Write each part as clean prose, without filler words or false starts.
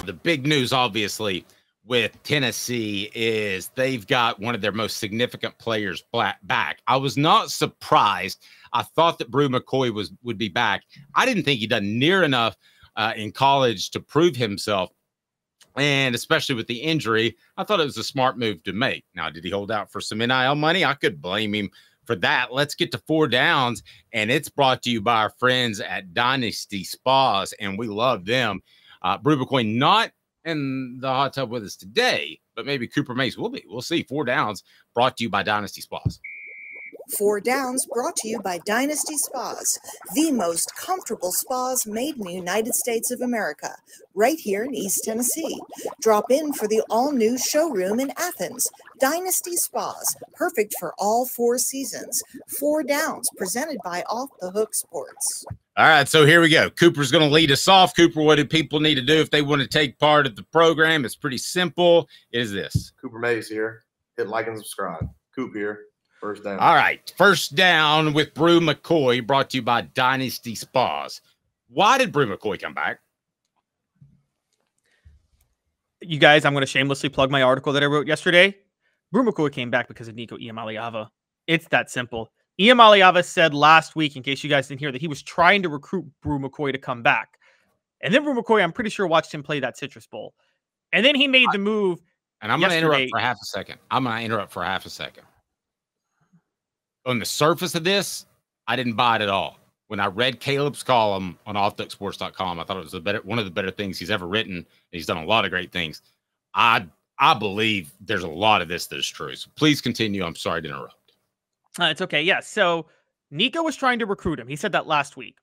the big news, obviously, with Tennessee is they've got one of their most significant players back. I was not surprised. I thought that Bru McCoy would be back. I didn't think he'd done near enough in college to prove himself. And especially with the injury, I thought it was a smart move to make. Now, did he hold out for some NIL money? I could blame him for that. Let's get to 4 downs. And it's brought to you by our friends at Dynasty Spas. And we love them. Bru McCoy not in the hot tub with us today, but maybe Cooper Mace will be. We'll see. 4 downs brought to you by Dynasty Spas. 4 Downs brought to you by Dynasty Spas, the most comfortable spas made in the United States of America, right here in East Tennessee. Drop in for the all-new showroom in Athens. Dynasty Spas, perfect for all 4 seasons. 4 Downs, presented by Off the Hook Sports. All right, so here we go. Cooper's going to lead us off. Cooper, what do people need to do if they want to take part of the program? It's pretty simple. It is this. Cooper Mays here. Hit like and subscribe. Coop here. First down. All right. First down with Bru McCoy, brought to you by Dynasty Spas. Why did Bru McCoy come back? You guys, I'm going to shamelessly plug my article that I wrote yesterday. Bru McCoy came back because of Nico Iamaleava. It's that simple. Iamaleava said last week, in case you guys didn't hear, that he was trying to recruit Bru McCoy to come back. And then Bru McCoy, I'm pretty sure, watched him play that Citrus Bowl. And then he made the move. And I'm going to interrupt for half a second. On the surface of this, I didn't buy it at all. When I read Caleb's column on offducksports.com, I thought it was one of the better things he's ever written. He's done a lot of great things. I believe there's a lot of this that is true. So please continue. I'm sorry to interrupt. It's okay. Yeah. So Nico was trying to recruit him. He said that last week.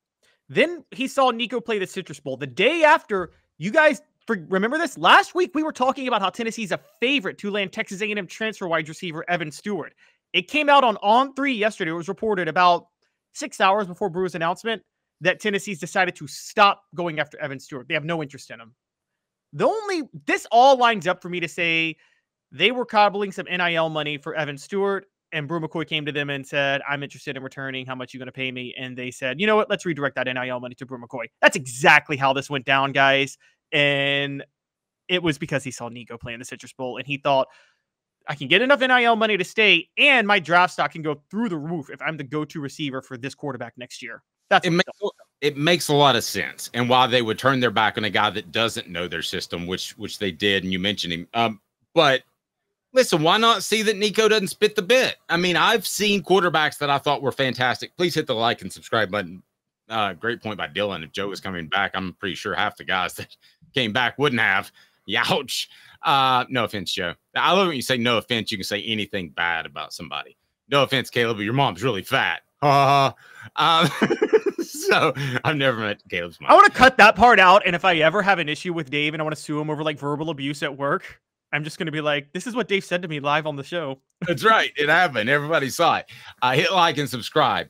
Then he saw Nico play the Citrus Bowl. The day after, you guys remember this? Last week, we were talking about how Tennessee's a favorite to land Texas A&M transfer wide receiver Evan Stewart. It came out on 3 yesterday. It was reported about 6 hours before Bru's announcement that Tennessee's decided to stop going after Evan Stewart. They have no interest in him. This all lines up for me to say they were cobbling some NIL money for Evan Stewart, and Bru McCoy came to them and said, I'm interested in returning. How much are you going to pay me? And they said, you know what? Let's redirect that NIL money to Bru McCoy. That's exactly how this went down, guys. And it was because he saw Nico playing the Citrus Bowl, and he thought, I can get enough NIL money to stay, and my draft stock can go through the roof if I'm the go-to receiver for this quarterback next year. It makes a lot of sense. And why they would turn their back on a guy that doesn't know their system, which they did, and you mentioned him. But listen, why not see that Nico doesn't spit the bit? I mean, I've seen quarterbacks that I thought were fantastic. Please hit the like and subscribe button. Great point by Dylan. If Joe was coming back, I'm pretty sure half the guys that came back wouldn't have. Youch. No offense, Joe. I love when you say no offense. You can say anything bad about somebody. No offense, Caleb, but your mom's really fat. So I've never met Caleb's mom. I want to cut that part out. And if I ever have an issue with Dave and I want to sue him over like verbal abuse at work, I'm just going to be like, this is what Dave said to me live on the show. That's right. It happened. Everybody saw it. Hit like and subscribe.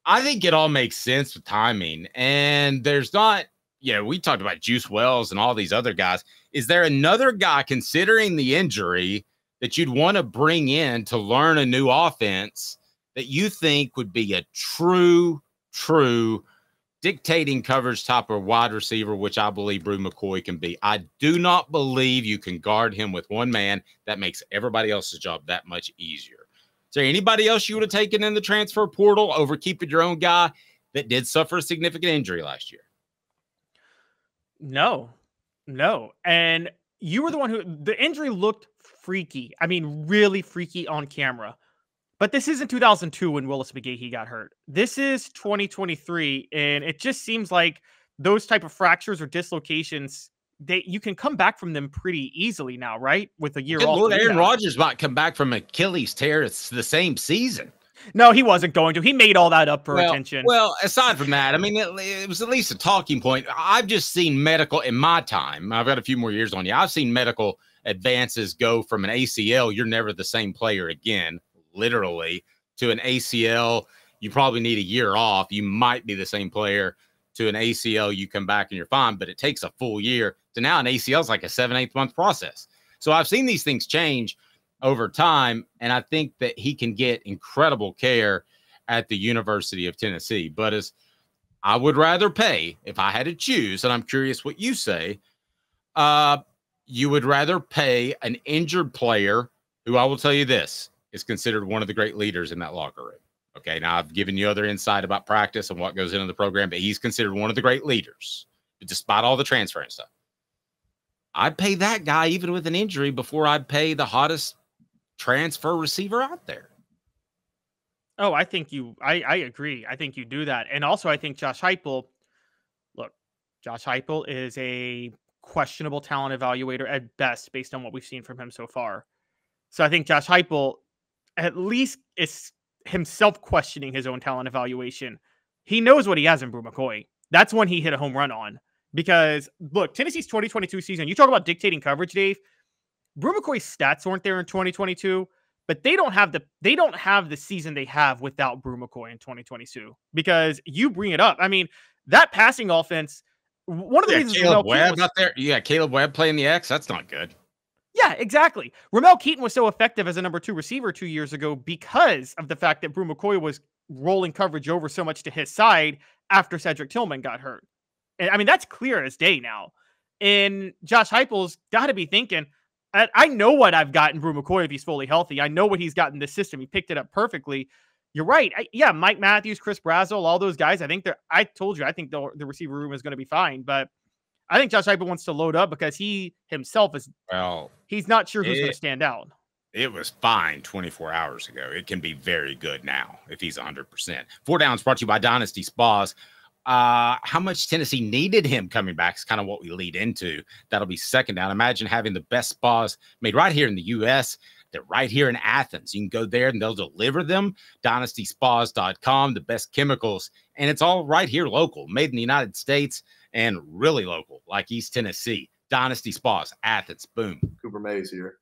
I think it all makes sense with timing. And there's not, we talked about Juice Wells and all these other guys. Is there another guy, considering the injury, that you'd want to bring in to learn a new offense that you think would be a true dictating coverage type of wide receiver, which I believe Bru McCoy can be? I do not believe you can guard him with one man. That makes everybody else's job that much easier. Is there anybody else you would have taken in the transfer portal over keeping your own guy that did suffer a significant injury last year? No. And you were the one who, the injury looked freaky. I mean, really freaky on camera. But this isn't 2002 when Willis McGahee got hurt. This is 2023, and it just seems like those type of fractures or dislocations, you can come back from them pretty easily now, right? With a year off. Lord, Aaron Rodgers might come back from Achilles tear. It's the same season. No, he wasn't going to. He made all that up for attention. Well, aside from that, I mean, it was at least a talking point. I've just seen medical in my time. I've got a few more years on you. I've seen medical advances go from an ACL, you're never the same player again, literally, to an ACL, you probably need a year off. You might be the same player, to an ACL, you come back and you're fine, but it takes a full year. To now an ACL is like a 7-8 month process. So I've seen these things change over time, and I think that he can get incredible care at the University of Tennessee. But as I would rather pay, if I had to choose, and I'm curious what you say, You would rather pay an injured player who, I will tell you this, is considered one of the great leaders in that locker room. Okay, now I've given you other insight about practice and what goes into the program, but he's considered one of the great leaders, despite all the transfer and stuff. I'd pay that guy even with an injury before I'd pay the hottest transfer receiver out there. Oh, I think I agree. I think you do that. And also, I think Josh Heupel, look, Josh Heupel is a questionable talent evaluator at best based on what we've seen from him so far. So I think Josh Heupel at least is himself questioning his own talent evaluation. He knows what he has in Bru McCoy. That's when he hit a home run on. Because, look, Tennessee's 2022 season, you talk about dictating coverage, Dave. Bru McCoy's stats weren't there in 2022, but they don't have the season they have without Bru McCoy in 2022. Because you bring it up. I mean, that passing offense, one of the reasons Caleb Webb out there. Yeah, Caleb Webb playing the X. That's not good. Yeah, exactly. Ramel Keaton was so effective as a number 2 receiver 2 years ago because of the fact that Bru McCoy was rolling coverage over so much to his side after Cedric Tillman got hurt. And I mean, that's clear as day now. And Josh Heupel's got to be thinking, I know what I've got in Bru McCoy if he's fully healthy. I know what he's got in this system. He picked it up perfectly. You're right. Yeah, Mike Matthews, Chris Brazzell, all those guys. I think I told you, I think the receiver room is going to be fine. But I think Josh Heupel wants to load up because he himself is, he's not sure who's going to stand out. It was fine 24 hours ago. It can be very good now if he's 100%. 4 Downs brought to you by Dynasty Spas. How much Tennessee needed him coming back is kind of what we lead into. That'll be second down. Imagine having the best spas made right here in the U.S. They're right here in Athens. You can go there and they'll deliver them. DynastySpas.com, the best chemicals. And it's all right here local, made in the United States and really local, like East Tennessee. Dynasty Spas, Athens, boom. Cooper Mays here,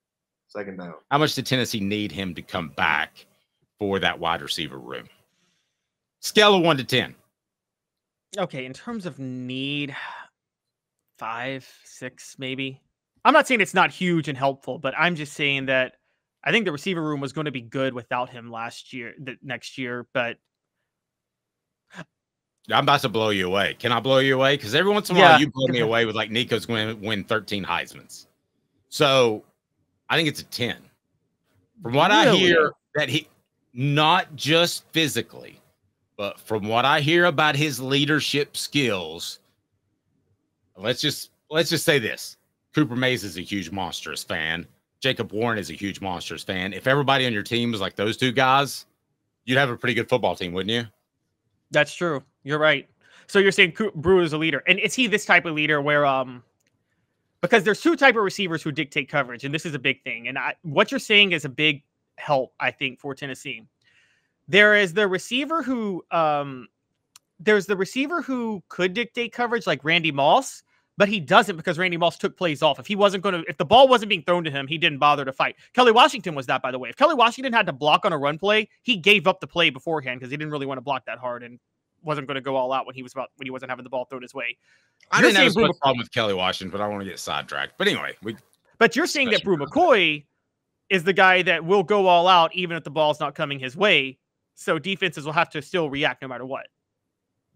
second down. How much did Tennessee need him to come back for that wide receiver room? Scale of 1 to 10. Okay, in terms of need, 5, 6, maybe. I'm not saying it's not huge and helpful, but I'm just saying that I think the receiver room was going to be good without him next year, but I'm about to blow you away. Can I blow you away? Because every once in a while you blow me away with like Nico's going to win 13 Heismans. So I think it's a 10. From what I hear, that he, not just physically, but from what I hear about his leadership skills, let's just say this. Cooper Mays is a huge Monsters fan. Jacob Warren is a huge Monsters fan. If everybody on your team was like those two guys, you'd have a pretty good football team, wouldn't you? That's true. You're right. So you're saying Bru is a leader. And is he this type of leader where because there's 2 type of receivers who dictate coverage, and this is a big thing. And what you're saying is a big help, I think, for Tennessee. There is the receiver who could dictate coverage, like Randy Moss, but he doesn't because Randy Moss took plays off. If the ball wasn't being thrown to him, he didn't bother to fight. Kelly Washington was that, by the way. If Kelly Washington had to block on a run play, he gave up the play beforehand because he didn't really want to block that hard and wasn't going to go all out when he wasn't having the ball thrown his way. I didn't have a problem with Kelly Washington, but I don't want to get sidetracked. But anyway, but you're saying that Bru McCoy is the guy that will go all out even if the ball's not coming his way. So defenses will have to still react no matter what.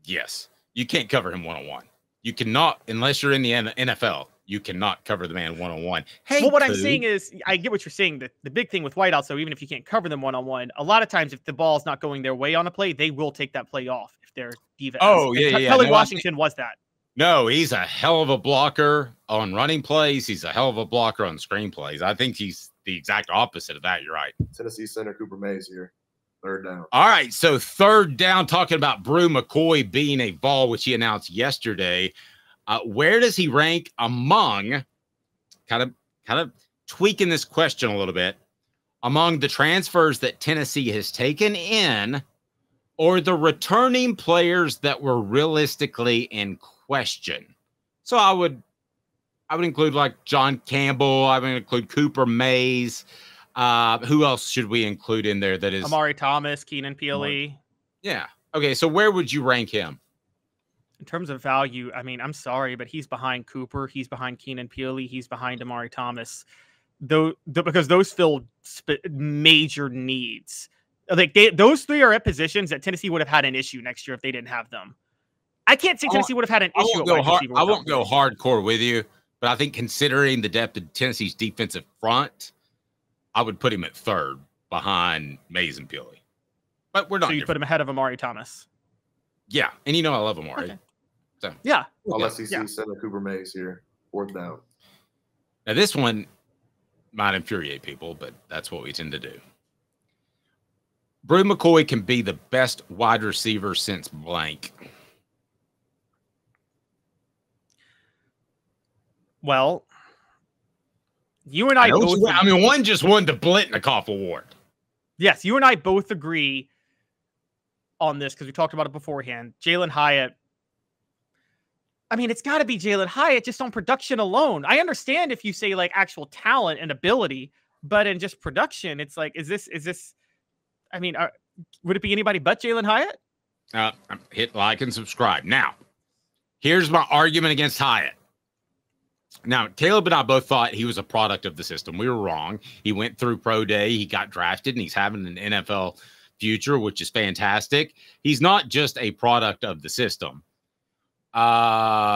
Yes. You can't cover him one-on-one. You cannot, unless you're in the NFL, you cannot cover the man one-on-one. Hey, well, what I'm saying is, I get what you're saying. The big thing with wideouts, though, even if you can't cover them one-on-one, a lot of times if the ball's not going their way on a play, they will take that play off if they're defense. Oh, yeah. Kelly Washington was that. No, he's a hell of a blocker on running plays. He's a hell of a blocker on screen plays. I think he's the exact opposite of that. You're right. Tennessee center Cooper Mays here. Third down. All right, so third down, talking about Bru McCoy being a Vol, which he announced yesterday. Where does he rank among, kind of tweaking this question a little bit, among the transfers that Tennessee has taken in or the returning players that were realistically in question? So I would include like John Campbell. I would include Cooper Mays. Who else should we include in there that is Amari Thomas, Keenan Peele? Yeah. Okay. So where would you rank him? In terms of value, I mean, I'm sorry, but he's behind Cooper. He's behind Keenan Peele. He's behind Amari Thomas. Because those fill major needs. Like those 3 are at positions that Tennessee would have had an issue next year if they didn't have them. I can't say Tennessee would have had an issue. I won't go hardcore with you, But I think considering the depth of Tennessee's defensive front, I would put him at third behind Mays and Peely. But we're not. So you put him ahead of Amari Thomas. Yeah. And I love Amari. Okay. So yeah. Unless he sees Senator Cooper Mays here. Fourth down. Now this one might infuriate people, but that's what we tend to do. Bru McCoy can be the best wide receiver since blank. Well, you and I both. One just won the Blitnikoff Award. Yes, you and I both agree on this because we talked about it beforehand. Jalen Hyatt. I mean, it's got to be Jalen Hyatt just on production alone. I understand if you say like actual talent and ability, but in just production, it's like, is this? I mean, would it be anybody but Jalen Hyatt? Hit like and subscribe. Now, here's my argument against Hyatt. Now, Caleb and I both thought he was a product of the system. We were wrong. He went through pro day. He got drafted, and he's having an NFL future, which is fantastic. He's not just a product of the system. However,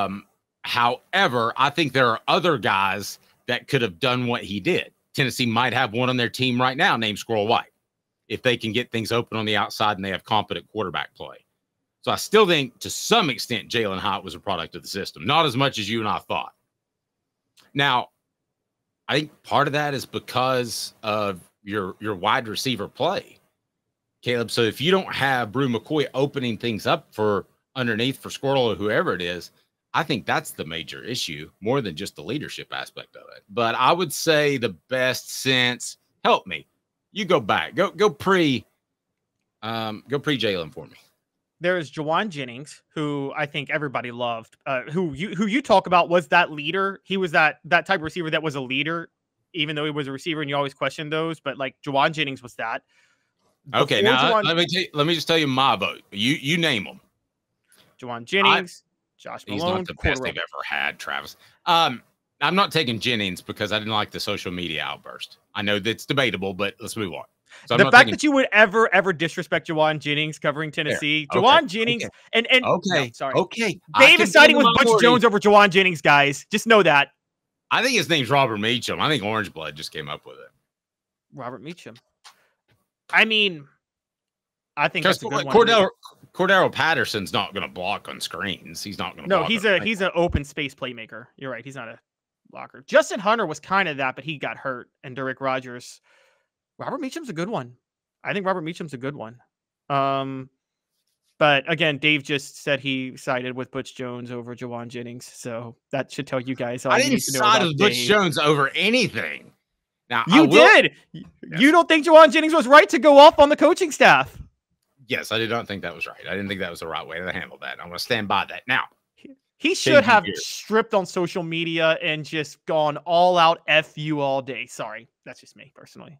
I think there are other guys that could have done what he did. Tennessee might have one on their team right now named Squirrel White if they can get things open on the outside and they have competent quarterback play. So I still think to some extent Jalen Hyatt was a product of the system. Not as much as you and I thought. Now, I think part of that is because of your wide receiver play, Caleb. So if you don't have Bru McCoy opening things up for underneath for Squirrel or whoever it is, I think that's the major issue more than just the leadership aspect of it. But I would say the best since, help me, you go back, go pre Jalen for me. There is Jawan Jennings, who I think everybody loved, who you talk about was that leader. He was that type of receiver that was a leader, even though he was a receiver and you always question those. But like Jawan Jennings was that. Okay, now let me just tell you my vote. You name them. Jawan Jennings, Josh Malone. He's not the best they've ever had, Travis. I'm not taking Jennings because I didn't like the social media outburst. I know that's debatable, but let's move on. So the fact that you would ever disrespect Jawan Jennings covering Tennessee, okay. Jawan Jennings, and no, sorry, okay, Davis siding with Butch Jones over Jawan Jennings, guys. Just know that. I think his name's Robert Meacham. I think Orange Blood just came up with it. Robert Meacham. I mean, I think that's a good one. Cordero Patterson's not going to block on screens. He's not going to. No, he's an open space playmaker. You're right. He's not a blocker. Justin Hunter was kind of that, but he got hurt. And Derek Rogers. Robert Meacham's a good one. I think Robert Meacham's a good one. But again, Dave just said he sided with Butch Jones over Jawan Jennings, so that should tell you guys. I didn't side with Butch Jones over anything. Now you did. Yes. You don't think Jawan Jennings was right to go off on the coaching staff? Yes, I did not think that was right. I didn't think that was the right way to handle that. I'm going to stand by that. Now, he should have stripped on social media and just gone all out F you all day. Sorry, that's just me personally.